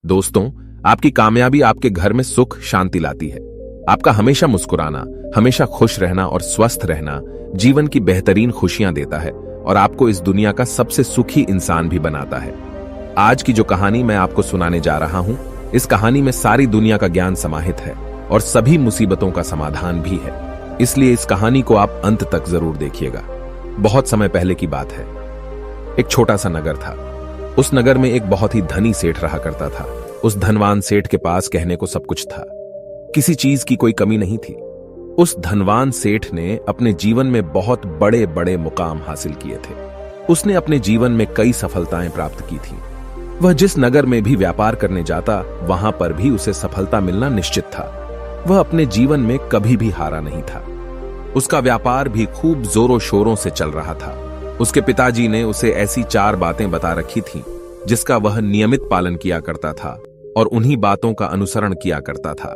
दोस्तों, आपकी कामयाबी आपके घर में सुख शांति लाती है। आपका हमेशा मुस्कुराना, हमेशा खुश रहना और स्वस्थ रहना जीवन की बेहतरीन खुशियां देता है और आपको इस दुनिया का सबसे सुखी इंसान भी बनाता है। आज की जो कहानी मैं आपको सुनाने जा रहा हूं, इस कहानी में सारी दुनिया का ज्ञान समाहित है और सभी मुसीबतों का समाधान भी है। इसलिए इस कहानी को आप अंत तक जरूर देखिएगा। बहुत समय पहले की बात है। एक छोटा सा नगर था। उस नगर में एक बहुत ही धनी सेठ रहा करता था। उस धनवान सेठ के पास कहने को सब कुछ था, किसी चीज की कोई कमी नहीं थी। उस धनवान सेठ ने अपने जीवन में बहुत बड़े बड़े मुकाम हासिल किए थे। उसने अपने जीवन में कई सफलताएं प्राप्त की थी। वह जिस नगर में भी व्यापार करने जाता, वहां पर भी उसे सफलता मिलना निश्चित था। वह अपने जीवन में कभी भी हारा नहीं था। उसका व्यापार भी खूब जोरों शोरों से चल रहा था। उसके पिताजी ने उसे ऐसी 4 बातें बता रखी थीं, जिसका वह नियमित पालन किया करता था और उन्हीं बातों का अनुसरण किया करता था।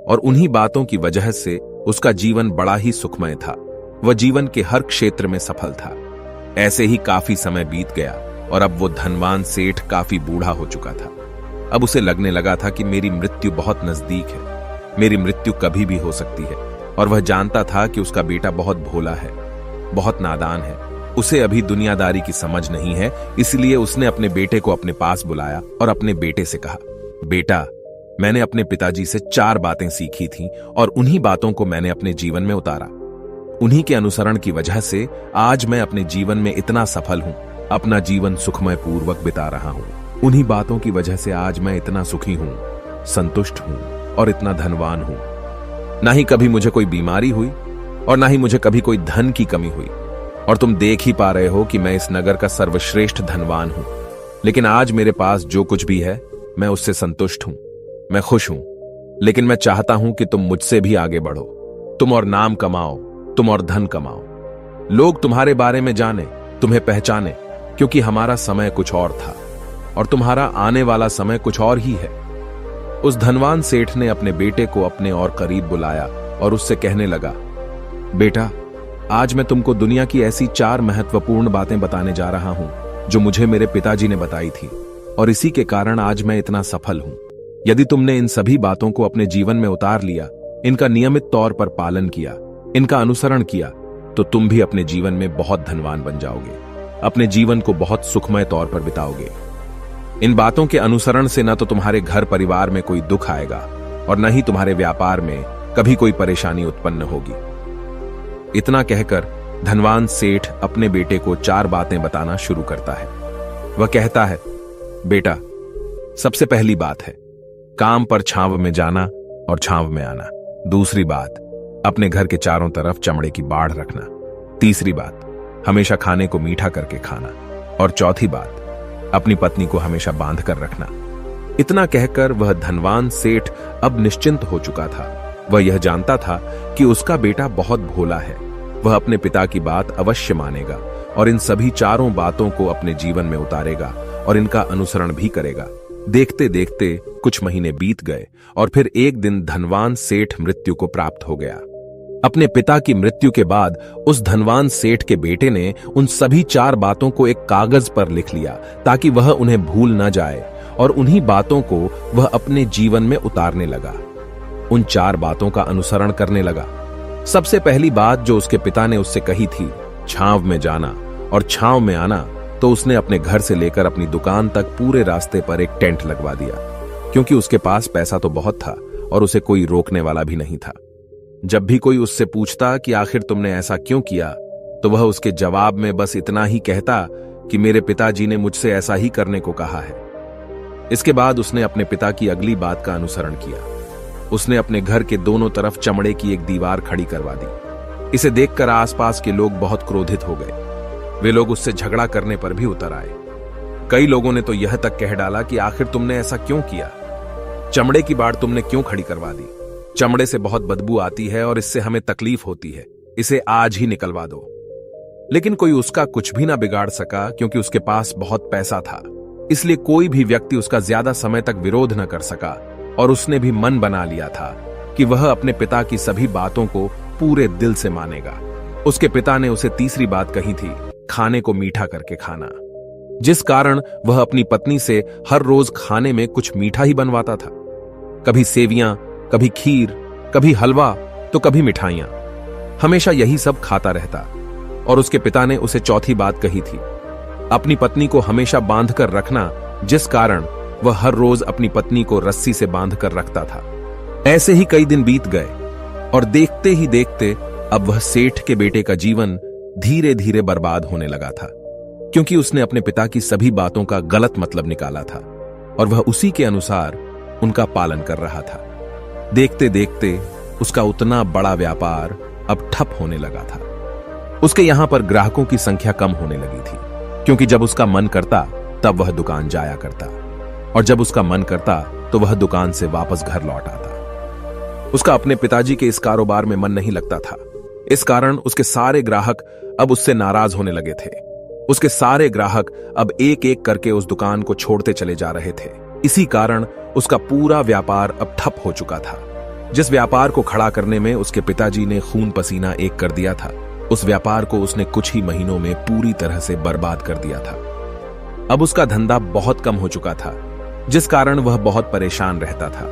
और उन्हीं बातों की वजह से उसका जीवन बड़ा ही सुखमय था। वह जीवन के हर क्षेत्र में सफल था। ऐसे ही काफी समय बीत गया और अब वो धनवान सेठ काफी बूढ़ा हो चुका था। अब उसे लगने लगा था कि मेरी मृत्यु बहुत नजदीक है, मेरी मृत्यु कभी भी हो सकती है। और वह जानता था कि उसका बेटा बहुत भोला है, बहुत नादान है, उसे अभी दुनियादारी की समझ नहीं है। इसलिए उसने अपने बेटे को अपने पास बुलाया और अपने बेटे से कहा, बेटा, मैंने अपने पिताजी से 4 बातें सीखी थीं और उन्हीं बातों को मैंने अपने जीवन में उतारा। उन्हीं के अनुसरण की वजह से आज मैं अपने जीवन में इतना सफल हूं, अपना जीवन सुखमय पूर्वक बिता रहा हूं। उन्हीं बातों की वजह से आज मैं इतना सुखी हूं, संतुष्ट हूं और इतना धनवान हूं। ना ही कभी मुझे कोई बीमारी हुई और ना ही मुझे कभी कोई धन की कमी हुई। और तुम देख ही पा रहे हो कि मैं इस नगर का सर्वश्रेष्ठ धनवान हूं। लेकिन आज मेरे पास जो कुछ भी है, मैं उससे संतुष्ट हूं, मैं खुश हूं। लेकिन मैं चाहता हूं कि तुम मुझसे भी आगे बढ़ो। तुम और नाम कमाओ, तुम और धन कमाओ, लोग तुम्हारे बारे में जाने, तुम्हें पहचाने, क्योंकि हमारा समय कुछ और था और तुम्हारा आने वाला समय कुछ और ही है। उस धनवान सेठ ने अपने बेटे को अपने और करीब बुलाया और उससे कहने लगा, बेटा, आज मैं तुमको दुनिया की ऐसी 4 महत्वपूर्ण बातें बताने जा रहा हूं जो मुझे मेरे पिताजी ने बताई थी और इसी के कारण आज मैं इतना सफल हूं। यदि तुमने इन सभी बातों को अपने जीवन में उतार लिया, इनका नियमित तौर पर पालन किया, इनका अनुसरण किया, तो तुम भी अपने जीवन में बहुत धनवान बन जाओगे, अपने जीवन को बहुत सुखमय तौर पर बिताओगे। इन बातों के अनुसरण से न तो तुम्हारे घर परिवार में कोई दुख आएगा और न ही तुम्हारे व्यापार में कभी कोई परेशानी उत्पन्न होगी। इतना कहकर धनवान सेठ अपने बेटे को 4 बातें बताना शुरू करता है। वह कहता है, बेटा, सबसे पहली बात है काम पर छांव में जाना और छांव में आना। दूसरी बात, अपने घर के चारों तरफ चमड़े की बाड़ रखना। तीसरी बात, हमेशा खाने को मीठा करके खाना। और चौथी बात, अपनी पत्नी को हमेशा बांध कर रखना। इतना कहकर वह धनवान सेठ अब निश्चिंत हो चुका था। वह यह जानता था कि उसका बेटा बहुत भोला है। वह अपने पिता की बात अवश्य मानेगा और इन सभी 4 बातों को अपने जीवन में उतारेगा और इनका अनुसरण भी करेगा। देखते देखते कुछ महीने बीत गए और फिर एक दिन धनवान सेठ मृत्यु को प्राप्त हो गया। अपने पिता की मृत्यु के बाद उस धनवान सेठ के बेटे ने उन सभी 4 बातों को एक कागज पर लिख लिया ताकि वह उन्हें भूल न जाए और उन्हीं बातों को वह अपने जीवन में उतारने लगा। उन 4 बातों का अनुसरण करने लगा। सबसे पहली बात जो उसके पिता ने उससे कही थी, छांव में जाना और छांव में आना, तो उसने अपने घर से लेकर अपनी दुकान तक पूरे रास्ते पर एक टेंट लगवा दिया, क्योंकि उसके पास पैसा तो बहुत था और उसे कोई रोकने वाला भी नहीं था। जब भी कोई उससे पूछता कि आखिर तुमने ऐसा क्यों किया, तो वह उसके जवाब में बस इतना ही कहता कि मेरे पिताजी ने मुझसे ऐसा ही करने को कहा है। इसके बाद उसने अपने पिता की अगली बात का अनुसरण किया। उसने अपने घर के दोनों तरफ चमड़े की एक दीवार खड़ी करवा दी। इसे देखकर आसपास के लोग बहुत क्रोधित हो गए। वे लोग उससे झगड़ा करने पर भी उतर आए। कई लोगों ने तो यह तक कह डाला कि आखिर तुमने ऐसा क्यों किया, चमड़े की बाड़ तुमने क्यों खड़ी करवा दी, चमड़े से बहुत बदबू आती है और इससे हमें तकलीफ होती है, इसे आज ही निकलवा दो। लेकिन कोई उसका कुछ भी ना बिगाड़ सका, क्योंकि उसके पास बहुत पैसा था। इसलिए कोई भी व्यक्ति उसका ज्यादा समय तक विरोध न कर सका और उसने भी मन बना लिया था कि वह अपने पिता की सभी बातों को पूरे दिल से मानेगा। उसके पिता ने उसे तीसरी बात कही थी, खाने को मीठा करके खाना। जिस कारण वह अपनी पत्नी से हर रोज खाने में कुछ मीठा ही बनवाता था। कभी सेवियां, कभी खीर, कभी हलवा तो कभी मिठाइयां। हमेशा यही सब खाता रहता। और उसके पिता ने उसे चौथी बात कही थी, अपनी पत्नी को हमेशा बांध कर रखना, जिस कारण वह हर रोज अपनी पत्नी को रस्सी से बांध कर रखता था। ऐसे ही कई दिन बीत गए और देखते ही देखते अब वह सेठ के बेटे का जीवन धीरे धीरे बर्बाद होने लगा था, क्योंकि उसने अपने पिता की सभी बातों का गलत मतलब निकाला था और वह उसी के अनुसार उनका पालन कर रहा था। देखते देखते उसका उतना बड़ा व्यापार अब ठप होने लगा था। उसके यहां पर ग्राहकों की संख्या कम होने लगी थी, क्योंकि जब उसका मन करता तब वह दुकान जाया करता और जब उसका मन करता तो वह दुकान से वापस घर लौट आता। उसका अपने पिताजी के इस कारोबार में मन नहीं लगता था। इस कारण उसके सारे ग्राहक अब उससे नाराज होने लगे थे। उसके सारे ग्राहक अब एक एक करके उस दुकान को छोड़ते चले जा रहे थे। इसी कारण उसका पूरा व्यापार अब ठप हो चुका था। जिस व्यापार को खड़ा करने में उसके पिताजी ने खून पसीना एक कर दिया था, उस व्यापार को उसने कुछ ही महीनों में पूरी तरह से बर्बाद कर दिया था। अब उसका धंधा बहुत कम हो चुका था, जिस कारण वह बहुत परेशान रहता था।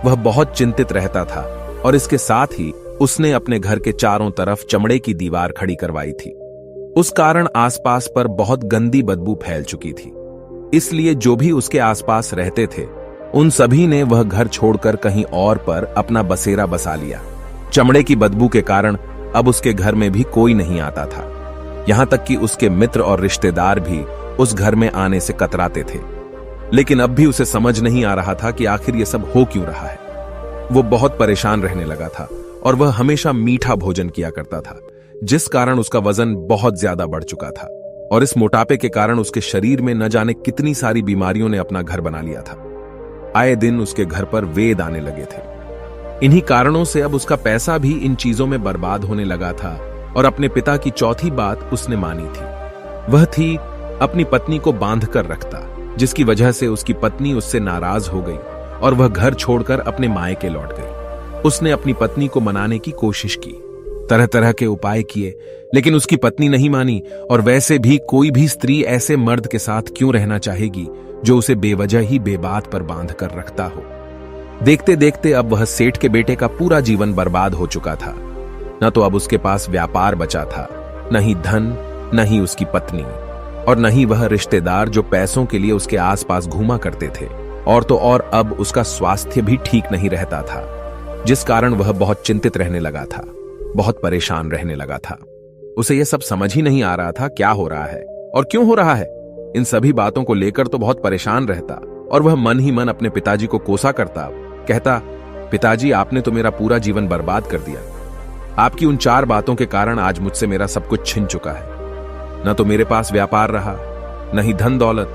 वह बहुत चिंतित रहता था और इसके साथ ही उसने अपने घर के चारों तरफ चमड़े की दीवार खड़ी करवाई थी। उस कारण आसपास पर बहुत गंदी बदबू फैल चुकी थी। इसलिए जो भी उसके आसपास रहते थे उन सभी ने वह घर छोड़कर कहीं और पर अपना बसेरा बसा लिया। चमड़े की बदबू के कारण अब उसके घर में भी कोई नहीं आता था। यहां तक कि उसके मित्र और रिश्तेदार भी उस घर में आने से कतराते थे। लेकिन अब भी उसे समझ नहीं आ रहा था कि आखिर ये सब हो क्यों रहा है। वो बहुत परेशान रहने लगा था और वह हमेशा मीठा भोजन किया करता था, जिस कारण उसका वजन बहुत ज्यादा बढ़ चुका था और इस मोटापे के कारण उसके शरीर में न जाने कितनी सारी बीमारियों ने अपना घर बना लिया था। आए दिन उसके घर पर वेद आने लगे थे। इन्हीं कारणों से अब उसका पैसा भी इन चीजों में बर्बाद होने लगा था और अपने पिता की चौथी बात उसने मानी थी। वह थी अपनी पत्नी को बांध कर रखता, जिसकी वजह से उसकी पत्नी उससे नाराज हो गई और वह घर छोड़कर अपने मायके लौट गई। उसने अपनी पत्नी को मनाने की कोशिश की, तरह तरह के उपाय किए, लेकिन उसकी पत्नी नहीं मानी। और वैसे भी कोई भी स्त्री ऐसे मर्द के साथ क्यों रहना चाहेगी जो उसे बेवजह ही बेबात पर बांध कर रखता हो। देखते देखते अब वह सेठ के बेटे का पूरा जीवन बर्बाद हो चुका था। न तो अब उसके पास व्यापार बचा था, न ही धन, न ही उसकी पत्नी, और न ही वह रिश्तेदार जो पैसों के लिए उसके आसपास घूमा करते थे। और तो और अब उसका स्वास्थ्य भी ठीक नहीं रहता था, जिस कारण वह बहुत चिंतित रहने लगा था, बहुत परेशान रहने लगा था। उसे यह सब समझ ही नहीं आ रहा था क्या हो रहा है और क्यों हो रहा है। इन सभी बातों को लेकर तो बहुत परेशान रहता और वह मन ही मन अपने पिताजी को कोसा करता, कहता, पिताजी आपने तो मेरा पूरा जीवन बर्बाद कर दिया। आपकी उन 4 बातों के कारण आज मुझसे मेरा सब कुछ छिन चुका है। न तो मेरे पास व्यापार रहा, न ही धन दौलत,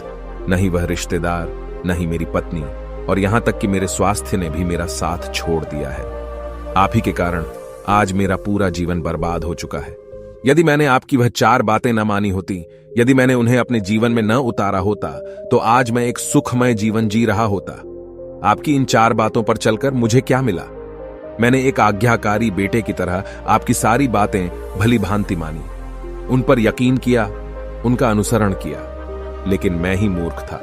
न ही वह रिश्तेदार, न ही मेरी पत्नी, और यहां तक कि मेरे स्वास्थ्य ने भी मेरा साथ छोड़ दिया है। आप ही के कारण आज मेरा पूरा जीवन बर्बाद हो चुका है। यदि मैंने आपकी वह 4 बातें न मानी होती, यदि मैंने उन्हें अपने जीवन में न उतारा होता, तो आज मैं एक सुखमय जीवन जी रहा होता। आपकी इन 4 बातों पर चलकर मुझे क्या मिला? मैंने एक आज्ञाकारी बेटे की तरह आपकी सारी बातें भली भांति मानी, उन पर यकीन किया, उनका अनुसरण किया। लेकिन मैं ही मूर्ख था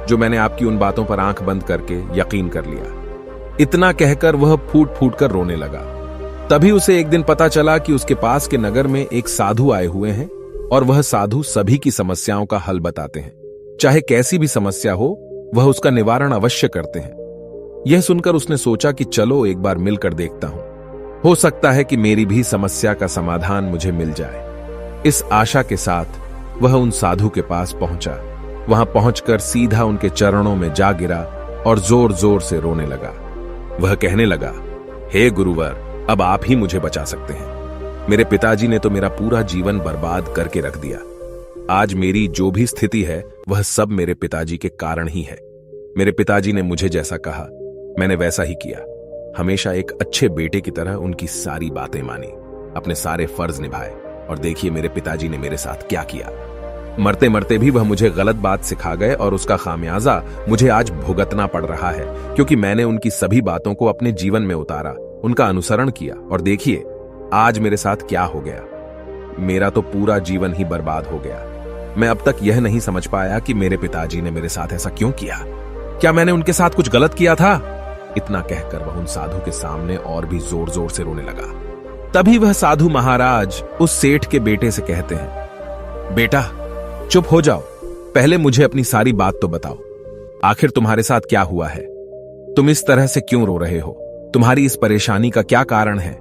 जो मैंने आपकी उन बातों पर आंख बंद करके यकीन कर लिया। इतना कहकर वह फूट फूट कर रोने लगा। तभी उसे एक दिन पता चला कि उसके पास के नगर में एक साधु आए हुए हैं और वह साधु सभी की समस्याओं का हल बताते हैं। चाहे कैसी भी समस्या हो, वह उसका निवारण अवश्य करते हैं। यह सुनकर उसने सोचा कि चलो एक बार मिलकर देखता हूं, हो सकता है कि मेरी भी समस्या का समाधान मुझे मिल जाए। इस आशा के साथ वह उन साधु के पास पहुंचा। वहां पहुंचकर सीधा उनके चरणों में जा गिरा और जोर जोर से रोने लगा। वह कहने लगा, हे गुरुवर, अब आप ही मुझे बचा सकते हैं। मेरे पिताजी ने तो मेरा पूरा जीवन बर्बाद करके रख दिया। आज मेरी जो भी स्थिति है वह सब मेरे पिताजी के कारण ही है। मेरे पिताजी ने मुझे जैसा कहा मैंने वैसा ही किया। हमेशा एक अच्छे बेटे की तरह उनकी सारी बातें मानी, अपने सारे फर्ज निभाए, और देखिए मेरे पिताजी ने मेरे साथ क्या किया। मरते मरते भी वह मुझे गलत बात सिखा गए और उसका खामियाजा मुझे आज भुगतना पड़ रहा है, क्योंकि मैंने उनकी सभी बातों को अपने जीवन में उतारा, उनका अनुसरण किया, और देखिए आज मेरे साथ क्या हो गया। मेरा तो पूरा जीवन ही बर्बाद हो गया। मैं अब तक यह नहीं समझ पाया कि मेरे पिताजी ने मेरे साथ ऐसा क्यों किया। क्या मैंने उनके साथ कुछ गलत किया था? इतना कहकर वह उन साधु के सामने और भी जोर जोर से रोने लगा। तभी वह साधु महाराज उस सेठ के बेटे से कहते हैं, बेटा चुप हो जाओ, पहले मुझे अपनी सारी बात तो बताओ। आखिर तुम्हारे साथ क्या हुआ है? तुम इस तरह से क्यों रो रहे हो? तुम्हारी इस परेशानी का क्या कारण है?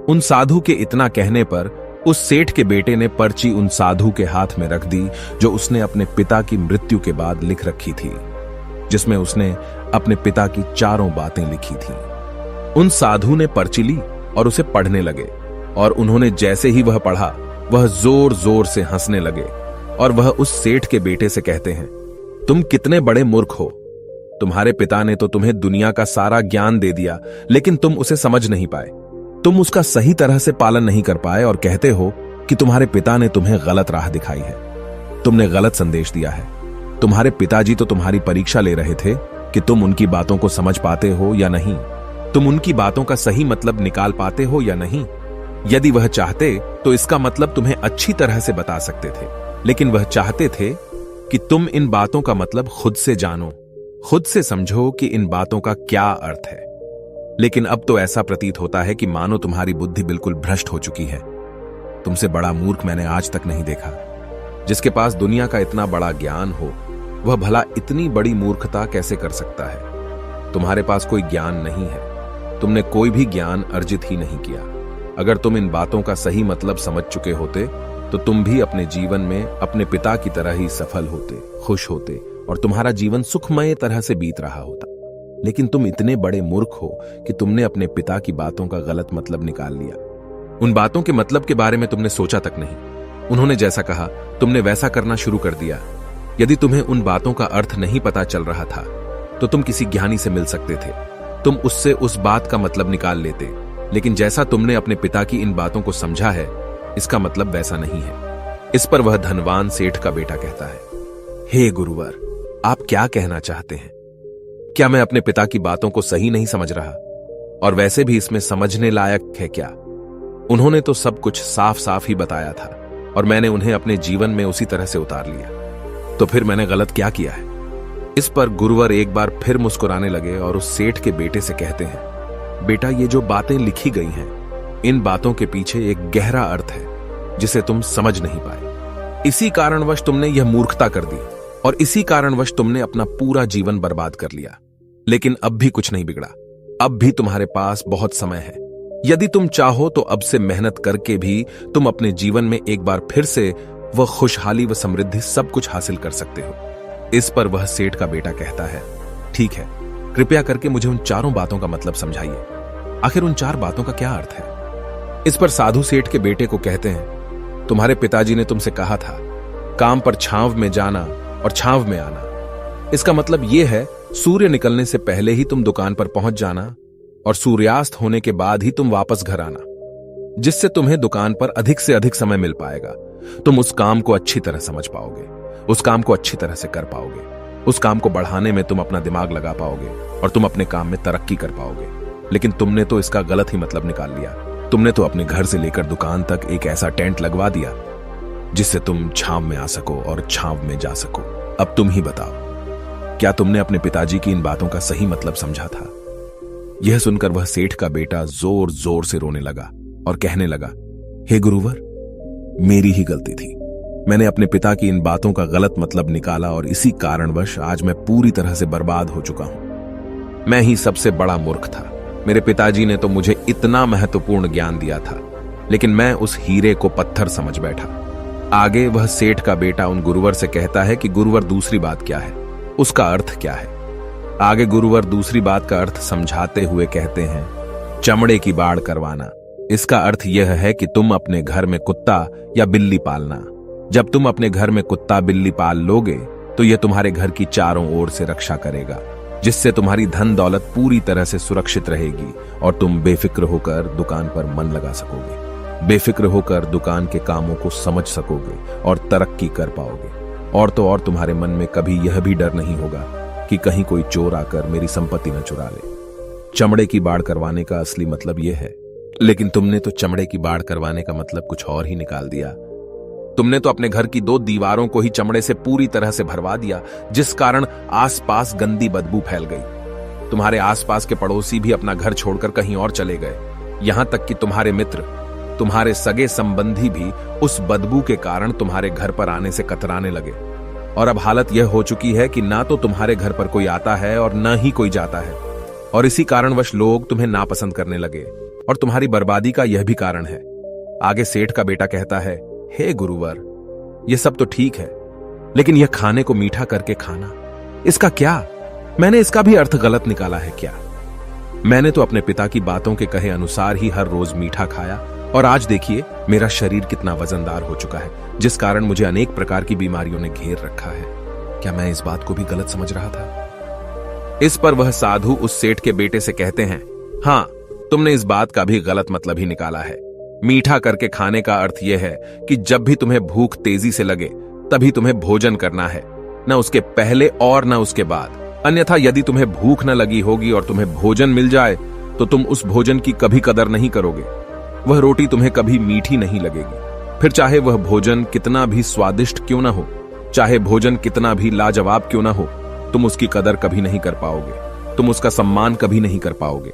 उन साधु के इतना कहने पर उस सेठ के बेटे ने पर्ची उन साधु के हाथ में रख दी, जो उसने अपने पिता की मृत्यु के बाद लिख रखी थी, जिसमें उसने अपने पिता की चारों बातें लिखी थी। उन साधु ने पर्ची ली और उसे पढ़ने लगे, और उन्होंने जैसे ही वह पढ़ा, वह जोर जोर से हंसने लगे, और वह उस सेठ के बेटे से कहते हैं, तुम कितने बड़े मूर्ख हो। तुम्हारे पिता ने तो तुम्हें दुनिया का सारा ज्ञान दे दिया, लेकिन तुम उसे समझ नहीं पाए। तुम उसका सही तरह से पालन नहीं कर पाए और कहते हो कि तुम्हारे पिता ने तुम्हें गलत राह दिखाई है, तुमने गलत संदेश दिया है। तुम्हारे पिताजी तो तुम्हारी परीक्षा ले रहे थे कि तुम उनकी बातों को समझ पाते हो या नहीं, तुम उनकी बातों का सही मतलब निकाल पाते हो या नहीं। यदि वह चाहते तो इसका मतलब तुम्हें अच्छी तरह से बता सकते थे, लेकिन वह चाहते थे कि तुम इन बातों का मतलब खुद से जानो, खुद से समझो कि इन बातों का क्या अर्थ है। लेकिन अब तो ऐसा प्रतीत होता है कि मानो तुम्हारी बुद्धि बिल्कुल भ्रष्ट हो चुकी है। तुमसे बड़ा मूर्ख मैंने आज तक नहीं देखा। जिसके पास दुनिया का इतना बड़ा ज्ञान हो, वह भला इतनी बड़ी मूर्खता कैसे कर सकता है? तुम्हारे पास कोई ज्ञान नहीं है, तुमने कोई भी ज्ञान अर्जित ही नहीं किया। अगर तुम इन बातों का सही मतलब समझ चुके होते तो तुम भी अपने जीवन में अपने पिता की तरह ही सफल होते, खुश होते, और तुम्हारा जीवन सुखमय तरह से बीत रहा होता। लेकिन तुम इतने बड़े मूर्ख हो कि तुमने अपने पिता की बातों का गलत मतलब निकाल लिया। उन बातों के मतलब के बारे में तुमने सोचा तक नहीं। उन्होंने जैसा कहा तुमने वैसा करना शुरू कर दिया। यदि तुम्हें उन बातों का अर्थ नहीं पता चल रहा था तो तुम किसी ज्ञानी से मिल सकते थे, तुम उससे उस बात का मतलब निकाल लेते। लेकिन जैसा तुमने अपने पिता की इन बातों को समझा है, इसका मतलब वैसा नहीं है। इस पर वह धनवान सेठ का बेटा कहता है, हे गुरुवर, आप क्या कहना चाहते हैं? क्या मैं अपने पिता की बातों को सही नहीं समझ रहा? और वैसे भी इसमें समझने लायक है क्या? उन्होंने तो सब कुछ साफ साफ ही बताया था और मैंने उन्हें अपने जीवन में उसी तरह से उतार लिया। तो फिर मैंने गलत क्या किया है? इस पर गुरुवर एक बार फिर मुस्कुराने लगे और उस सेठ के बेटे से कहते हैं, बेटा, ये जो बातें लिखी गई हैं, इन बातों के पीछे एक गहरा अर्थ है जिसे तुम समझ नहीं पाए। इसी कारणवश तुमने यह मूर्खता कर दी और इसी कारणवश तुमने अपना पूरा जीवन बर्बाद कर लिया। लेकिन अब भी कुछ नहीं बिगड़ा, अब भी तुम्हारे पास बहुत समय है। यदि तुम चाहो तो अब से मेहनत करके भी तुम अपने जीवन में एक बार फिर से वह खुशहाली व समृद्धि सब कुछ हासिल कर सकते हो। इस पर वह सेठ का बेटा कहता है, ठीक है, कृपया करके मुझे उन चारों बातों का मतलब समझाइए। आखिर उन चार बातों का क्या अर्थ है? इस पर साधु सेठ के बेटे को कहते हैं, तुम्हारे पिताजी ने तुमसे कहा था काम पर छांव में जाना और छांव में आना। इसका मतलब यह है सूर्य निकलने से पहले ही तुम दुकान पर पहुंच जाना और सूर्यास्त होने के बाद ही तुम वापस घर आना, जिससे तुम्हें दुकान पर अधिक से अधिक समय मिल पाएगा। तुम उस काम को अच्छी तरह समझ पाओगे, उस काम को अच्छी तरह से कर पाओगे, उस काम को बढ़ाने में तुम अपना दिमाग लगा पाओगे और तुम अपने काम में तरक्की कर पाओगे। लेकिन तुमने तो इसका गलत ही मतलब निकाल लिया। तुमने तो अपने घर से लेकर दुकान तक एक ऐसा टेंट लगवा दिया जिससे तुम छांव में आ सको और छांव में जा सको। अब तुम ही बताओ, क्या तुमने अपने पिताजी की इन बातों का सही मतलब समझा था? यह सुनकर वह सेठ का बेटा जोर जोर से रोने लगा और कहने लगा, हे गुरुवर, मेरी ही गलती थी। मैंने अपने पिता की इन बातों का गलत मतलब निकाला और इसी कारणवश आज मैं पूरी तरह से बर्बाद हो चुका हूं। मैं ही सबसे बड़ा मूर्ख था। मेरे पिताजी ने तो मुझे इतना महत्वपूर्ण ज्ञान दिया था, लेकिन मैं उस हीरे को पत्थर समझ बैठा। आगे वह सेठ का बेटा उन गुरुवर से कहता है कि गुरुवर, दूसरी बात क्या है, उसका अर्थ क्या है? आगे गुरुवर दूसरी बात का अर्थ समझाते हुए कहते हैं, चमड़े की बाड़ करवाना। इसका अर्थ यह है कि तुम अपने घर में कुत्ता या बिल्ली पालना। जब तुम अपने घर में कुत्ता बिल्ली पाल लोगे तो यह तुम्हारे घर की चारों ओर से रक्षा करेगा, जिससे तुम्हारी धन दौलत पूरी तरह से सुरक्षित रहेगी और तुम बेफिक्र होकर दुकान पर मन लगा सकोगे, बेफिक्र होकर दुकान के कामों को समझ सकोगे और तरक्की कर पाओगे। और तो और तुम्हारे मन में कभी यह भी डर नहीं होगा कि कहीं कोई चोर आकर मेरी संपत्ति न चुरा ले। चमड़े की बाड़ करवाने का असली मतलब यह है, लेकिन तुमने तो चमड़े की बाड़ करवाने का मतलब कुछ और ही निकाल दिया। तुमने तो अपने घर की 2 दीवारों को ही चमड़े से पूरी तरह से भरवा दिया, जिस कारण आसपास गंदी बदबू फैल गई। तुम्हारे आसपास के पड़ोसी भी अपना घर छोड़कर कहीं और चले गए। यहां तक कि तुम्हारे मित्र, तुम्हारे सगे संबंधी भी उस बदबू के कारण तुम्हारे घर पर आने से कतराने लगे। और अब हालत यह हो चुकी है कि ना तो तुम्हारे घर पर कोई आता है और न ही कोई जाता है। और इसी कारणवश लोग तुम्हें नापसंद करने लगे। और तुम्हारी बर्बादी का यह भी कारण है। आगे सेठ का बेटा कहता है, हे गुरुवर, यह सब तो ठीक है, लेकिन यह खाने को मीठा करके खाना, इसका क्या? मैंने इसका भी अर्थ गलत निकाला है क्या? मैंने तो अपने पिता की बातों के कहे अनुसार ही हर रोज मीठा खाया, और आज देखिए मेरा शरीर कितना वजनदार हो चुका है, जिस कारण मुझे अनेक प्रकार की बीमारियों ने घेर रखा है। क्या मैं इस बात को भी गलत समझ रहा था? इस पर वह साधु उस सेठ के बेटे से कहते हैं, हाँ, तुमने इस बात का भी गलत मतलब ही निकाला है। मीठा करके खाने का अर्थ यह है कि जब भी तुम्हें भूख तेजी से लगे तभी तुम्हें भोजन करना है, न उसके पहले और न उसके बाद। अन्यथा यदि तुम्हें भूख न लगी होगी और तुम्हें भोजन मिल जाए तो तुम उस भोजन की कभी कदर नहीं करोगे। वह रोटी तुम्हें कभी मीठी नहीं लगेगी। फिर चाहे वह भोजन कितना भी स्वादिष्ट क्यों ना हो, चाहे भोजन कितना भी लाजवाब क्यों ना हो, तुम उसकी कदर कभी नहीं कर पाओगे, तुम उसका सम्मान कभी नहीं कर पाओगे।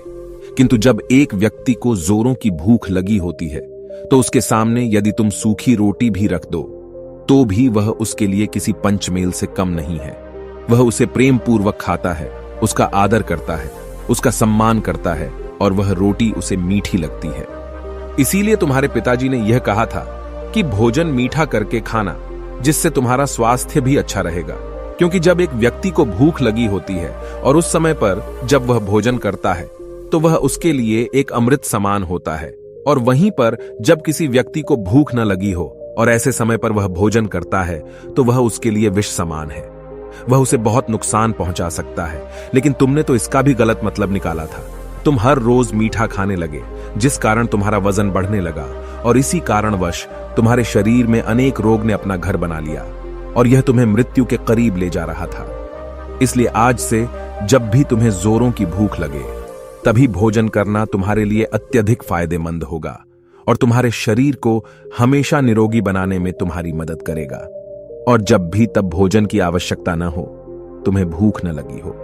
किंतु जब एक व्यक्ति को जोरों की भूख लगी होती है तो उसके सामने यदि तुम सूखी रोटी भी रख दो तो भी वह उसके लिए किसी पंचमेल से कम नहीं है। वह उसे प्रेम पूर्वक खाता है, उसका आदर करता है, उसका सम्मान करता है, और वह रोटी उसे मीठी लगती है। इसीलिए तुम्हारे पिताजी ने यह कहा था कि भोजन मीठा करके खाना, जिससे तुम्हारा स्वास्थ्य भी अच्छा रहेगा। क्योंकि जब एक व्यक्ति को भूख लगी होती है और उस समय पर जब वह भोजन करता है तो वह उसके लिए एक अमृत समान होता है, और वहीं पर जब किसी व्यक्ति को भूख न लगी हो और ऐसे समय पर वह भोजन करता है तो वह उसके लिए विष समान है, वह उसे बहुत नुकसान पहुंचा सकता है। लेकिन तुमने तो इसका भी गलत मतलब निकाला था। तुम हर रोज मीठा खाने लगे, जिस कारण तुम्हारा वजन बढ़ने लगा, और इसी कारणवश तुम्हारे शरीर में अनेक रोग ने अपना घर बना लिया और यह तुम्हें मृत्यु के करीब ले जा रहा था। इसलिए आज से जब भी तुम्हें जोरों की भूख लगे तभी भोजन करना तुम्हारे लिए अत्यधिक फायदेमंद होगा और तुम्हारे शरीर को हमेशा निरोगी बनाने में तुम्हारी मदद करेगा। और जब भी तब भोजन की आवश्यकता न हो, तुम्हें भूख न लगी हो,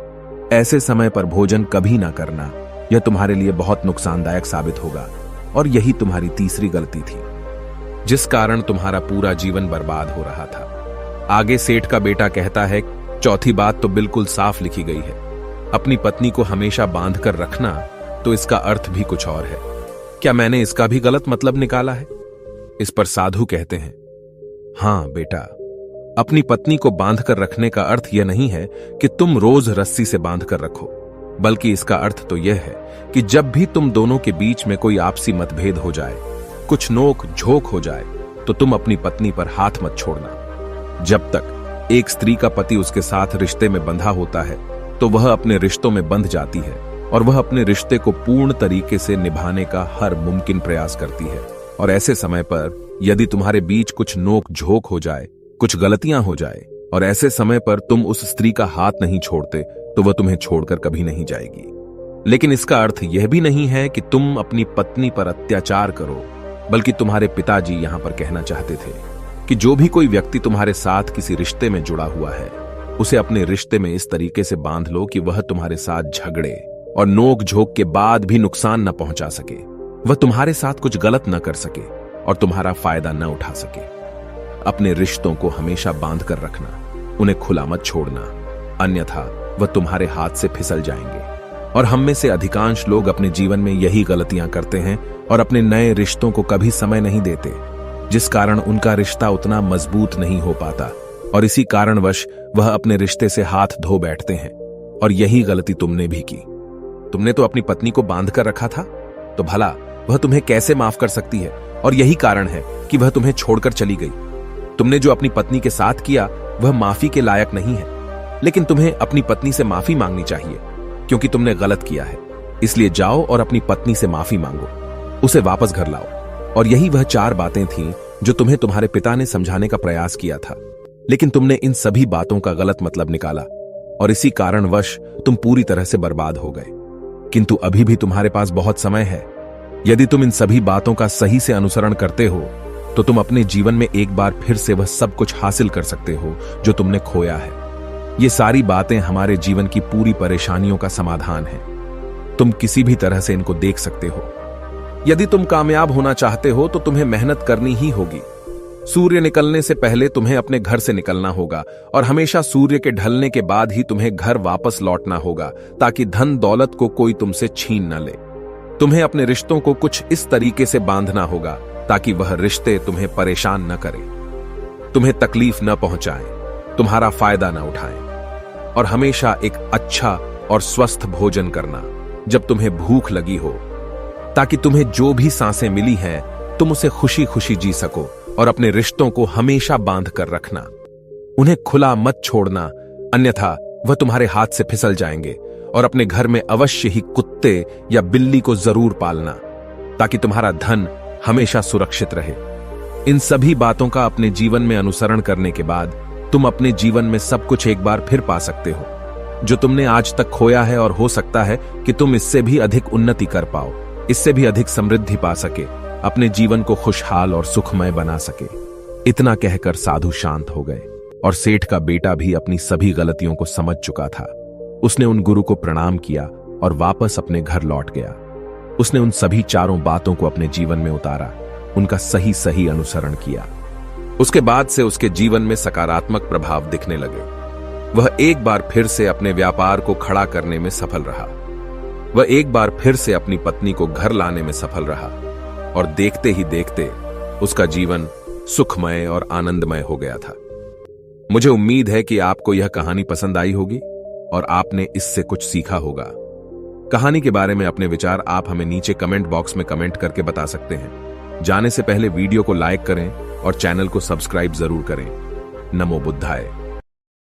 ऐसे समय पर भोजन कभी ना करना। यह तुम्हारे लिए बहुत नुकसानदायक साबित होगा। और यही तुम्हारी तीसरी गलती थी, जिस कारण तुम्हारा पूरा जीवन बर्बाद हो रहा था। आगे सेठ का बेटा कहता है, चौथी बात तो बिल्कुल साफ लिखी गई है, अपनी पत्नी को हमेशा बांध कर रखना, तो इसका अर्थ भी कुछ और है। क्या मैंने इसका भी गलत मतलब निकाला है? इस पर साधु कहते हैं, हां बेटा, अपनी पत्नी को बांध कर रखने का अर्थ यह नहीं है कि तुम रोज रस्सी से बांध कर रखो, बल्कि इसका अर्थ तो यह है कि जब भी तुम दोनों के बीच में कोई आपसी मतभेद हो जाए, कुछ नोक झोंक हो जाए, तो तुम अपनी पत्नी पर हाथ मत छोड़ना। जब तक एक स्त्री का पति उसके साथ रिश्ते में बंधा होता है तो वह अपने रिश्तों में बंध जाती है और वह अपने रिश्ते को पूर्ण तरीके से निभाने का हर मुमकिन प्रयास करती है। और ऐसे समय पर यदि तुम्हारे बीच कुछ नोक झोंक हो जाए, कुछ गलतियां हो जाए, और ऐसे समय पर तुम उस स्त्री का हाथ नहीं छोड़ते, तो वह तुम्हें छोड़कर कभी नहीं जाएगी। लेकिन इसका अर्थ यह भी नहीं है कि तुम अपनी पत्नी पर अत्याचार करो, बल्कि तुम्हारे पिताजी यहां पर कहना चाहते थे कि जो भी कोई व्यक्ति तुम्हारे साथ किसी रिश्ते में जुड़ा हुआ है, उसे अपने रिश्ते में इस तरीके से बांध लो कि वह तुम्हारे साथ झगड़े और नोक झोंक के बाद भी नुकसान न पहुंचा सके, वह तुम्हारे साथ कुछ गलत न कर सके और तुम्हारा फायदा न उठा सके। अपने रिश्तों को हमेशा बांध कर रखना, उन्हें खुला मत छोड़ना, अन्यथा वह तुम्हारे हाथ से फिसल जाएंगे। और हम में से अधिकांश लोग अपने जीवन में यही गलतियां करते हैं और अपने नए रिश्तों को कभी समय नहीं देते, जिस कारण उनका रिश्ता उतना मजबूत नहीं हो पाता और इसी कारणवश वह अपने रिश्ते से हाथ धो बैठते हैं। और यही गलती तुमने भी की। तुमने तो अपनी पत्नी को बांध कर रखा था, तो भला वह तुम्हें कैसे माफ कर सकती है? और यही कारण है कि वह तुम्हें छोड़कर चली गई। तुमने जो अपनी पत्नी के साथ किया वह माफी के लायक नहीं है, लेकिन तुम्हें अपनी पत्नी से माफी मांगनी चाहिए क्योंकि तुमने गलत किया है। इसलिए जाओ और अपनी पत्नी से माफी मांगो, उसे वापस घर लाओ। और यही वह 4 बातें थीं जो तुम्हें तुम्हारे पिता ने समझाने का प्रयास किया था, लेकिन तुमने इन सभी बातों का गलत मतलब निकाला और इसी कारणवश तुम पूरी तरह से बर्बाद हो गए। किंतु अभी भी तुम्हारे पास बहुत समय है। यदि तुम इन सभी बातों का सही से अनुसरण करते हो तो तुम अपने जीवन में एक बार फिर से वह सब कुछ हासिल कर सकते हो जो तुमने खोया है। ये सारी बातें हमारे जीवन की पूरी परेशानियों का समाधान है। तुम किसी भी तरह से इनको देख सकते हो। यदि तुम कामयाब होना चाहते हो तो तुम्हें मेहनत करनी ही होगी। सूर्य निकलने से पहले तुम्हें अपने घर से निकलना होगा और हमेशा सूर्य के ढलने के बाद ही तुम्हें घर वापस लौटना होगा, ताकि धन दौलत को कोई तुमसे छीन न ले। तुम्हें अपने रिश्तों को कुछ इस तरीके से बांधना होगा ताकि वह रिश्ते तुम्हें परेशान न करें, तुम्हें तकलीफ न पहुंचाएं, तुम्हारा फायदा न उठाएं। और हमेशा एक अच्छा और स्वस्थ भोजन करना जब तुम्हें भूख लगी हो, ताकि तुम्हें जो भी सांसें मिली हैं तुम उसे खुशी खुशी जी सको। और अपने रिश्तों को हमेशा बांध कर रखना, उन्हें खुला मत छोड़ना, अन्यथा वह तुम्हारे हाथ से फिसल जाएंगे। और अपने घर में अवश्य ही कुत्ते या बिल्ली को जरूर पालना, ताकि तुम्हारा धन हमेशा सुरक्षित रहे। इन सभी बातों का अपने जीवन में अनुसरण करने के बाद तुम अपने जीवन में सब कुछ एक बार फिर पा सकते हो जो तुमने आज तक खोया है, और हो सकता है कि तुम इससे भी अधिक उन्नति कर पाओ, इससे भी अधिक समृद्धि पा सके, अपने जीवन को खुशहाल और सुखमय बना सके। इतना कहकर साधु शांत हो गए और सेठ का बेटा भी अपनी सभी गलतियों को समझ चुका था। उसने उन गुरु को प्रणाम किया और वापस अपने घर लौट गया। उसने उन सभी चारों बातों को अपने जीवन में उतारा, उनका सही सही अनुसरण किया। उसके बाद से उसके जीवन में सकारात्मक प्रभाव दिखने लगे। वह एक बार फिर से अपने व्यापार को खड़ा करने में सफल रहा। वह एक बार फिर से अपनी पत्नी को घर लाने में सफल रहा, और देखते ही देखते उसका जीवन सुखमय और आनंदमय हो गया था। मुझे उम्मीद है कि आपको यह कहानी पसंद आई होगी और आपने इससे कुछ सीखा होगा। कहानी के बारे में अपने विचार आप हमें नीचे कमेंट बॉक्स में कमेंट करके बता सकते हैं। जाने से पहले वीडियो को लाइक करें और चैनल को सब्सक्राइब जरूर करें। नमो बुद्धाय।